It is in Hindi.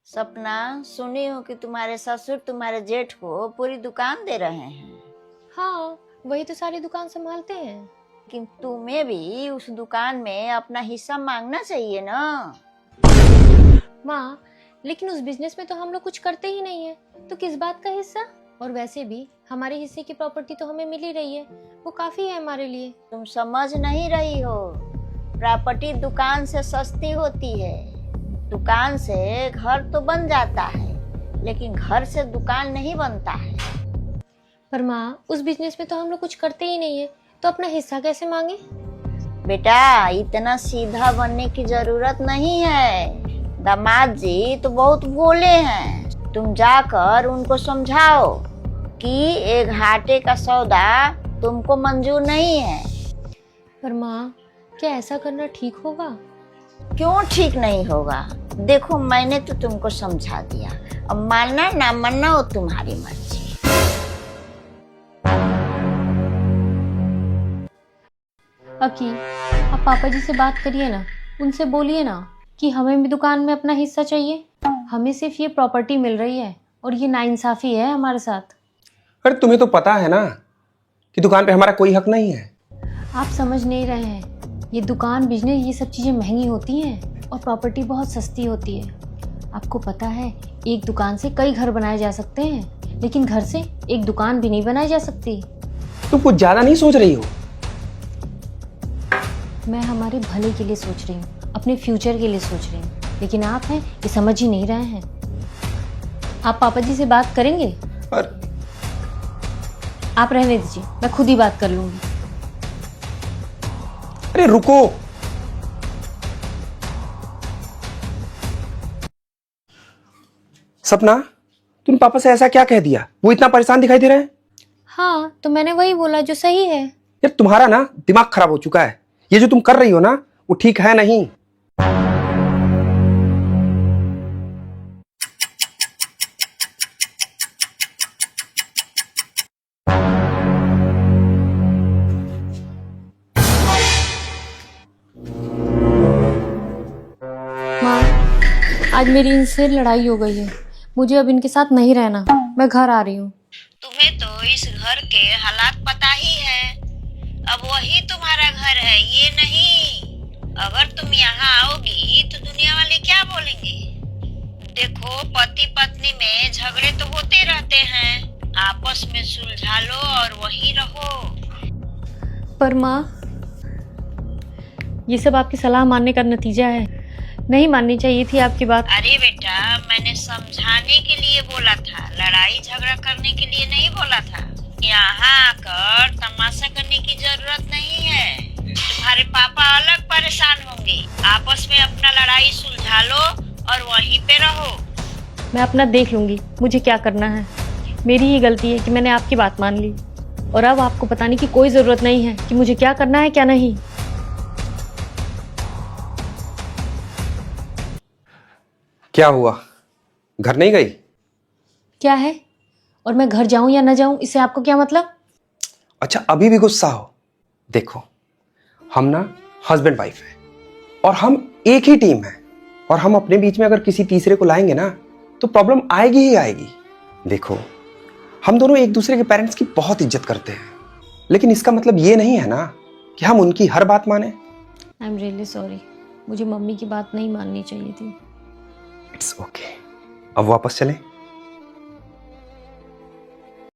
सपना, सुनी हूँ कि तुम्हारे ससुर तुम्हारे जेठ को पूरी दुकान दे रहे हैं। हाँ, वही तो सारी दुकान संभालते हैं। लेकिन तुम्हें भी उस दुकान में अपना हिस्सा मांगना चाहिए ना। माँ, लेकिन उस बिजनेस में तो हम लोग कुछ करते ही नहीं है, तो किस बात का हिस्सा? और वैसे भी हमारे हिस्से की प्रॉपर्टी तो हमें मिल ही रही है, वो काफी है हमारे लिए। तुम समझ नहीं रही हो, प्रॉपर्टी दुकान से सस्ती होती है। दुकान से घर तो बन जाता है, लेकिन घर से दुकान नहीं बनता है। पर माँ, उस बिजनेस में तो हम लोग कुछ करते ही नहीं है, तो अपना हिस्सा कैसे मांगे? बेटा, इतना सीधा बनने की जरूरत नहीं है। दामाद जी तो बहुत भोले हैं। तुम जाकर उनको समझाओ कि एक घाटे का सौदा तुमको मंजूर नहीं है। पर माँ, क्या ऐसा करना ठीक होगा? क्यों ठीक नहीं होगा? देखो, मैंने तो तुमको समझा दिया, अब मानना ना मानना वो तुम्हारी मर्जी। अकी, आप पापा जी से बात करिए ना, उनसे बोलिए ना कि हमें भी दुकान में अपना हिस्सा चाहिए। हमें सिर्फ ये प्रॉपर्टी मिल रही है और ये नाइंसाफी है हमारे साथ। अरे तुम्हें तो पता है ना कि दुकान पे हमारा कोई हक नहीं है। आप समझ नहीं रहे हैं, ये दुकान बिजनेस ये सब चीज़ें महंगी होती हैं और प्रॉपर्टी बहुत सस्ती होती है। आपको पता है, एक दुकान से कई घर बनाए जा सकते हैं, लेकिन घर से एक दुकान भी नहीं बनाई जा सकती। तुम कुछ ज्यादा नहीं सोच रही हो? मैं हमारे भले के लिए सोच रही हूँ, अपने फ्यूचर के लिए सोच रही हूँ, लेकिन आप हैं ये समझ ही नहीं रहे हैं। आप पापा जी से बात करेंगे? पर आप रहने दीजिए, मैं खुद ही बात कर लूंगी। अरे रुको, सपना, तुम पापा से ऐसा क्या कह दिया? वो इतना परेशान दिखाई दे रहे हैं। हाँ, तो मैंने वही बोला जो सही है। यार तुम्हारा ना दिमाग खराब हो चुका है। ये जो तुम कर रही हो ना, वो ठीक है नहीं। माँ, आज मेरी इनसे लड़ाई हो गई है, मुझे अब इनके साथ नहीं रहना, मैं घर आ रही हूँ। तुम्हें तो इस घर के हालात पता ही है। अब वही तुम्हारा घर है, ये नहीं। अगर तुम यहाँ आओगी तो दुनिया वाले क्या बोलेंगे? देखो, पति पत्नी में झगड़े तो होते रहते हैं, आपस में सुलझा लो और वही रहो। पर माँ, ये सब आपकी सलाह मानने का नतीजा है, नहीं माननी चाहिए थी आपकी बात। अरे बेटा, मैंने समझाने के लिए बोला था, लड़ाई झगड़ा करने के लिए नहीं बोला था। यहाँ आकर तमाशा करने की जरूरत नहीं है। तुम्हारे पापा अलग परेशान होंगे, आपस में अपना लड़ाई सुलझा लो और वहीं पे रहो। मैं अपना देख लूंगी, मुझे क्या करना है। मेरी ही गलती है कि मैंने आपकी बात मान ली, और अब आपको बताने की कोई जरूरत नहीं है कि मुझे क्या करना है क्या नहीं। क्या हुआ, घर नहीं गई? क्या है, और मैं घर जाऊं या ना जाऊं, इससे आपको क्या मतलब? अच्छा, अभी भी गुस्सा हो? देखो, हम ना हस्बैंड वाइफ है और हम एक ही टीम है, और हम अपने बीच में अगर किसी तीसरे को लाएंगे ना तो प्रॉब्लम आएगी ही आएगी। देखो, हम दोनों एक दूसरे के पेरेंट्स की बहुत इज्जत करते हैं, लेकिन इसका मतलब ये नहीं है ना कि हम उनकी हर बात माने। आई एम रियली सॉरी, मुझे मम्मी की बात नहीं माननी चाहिए थी। It's okay. अब वापस चलें?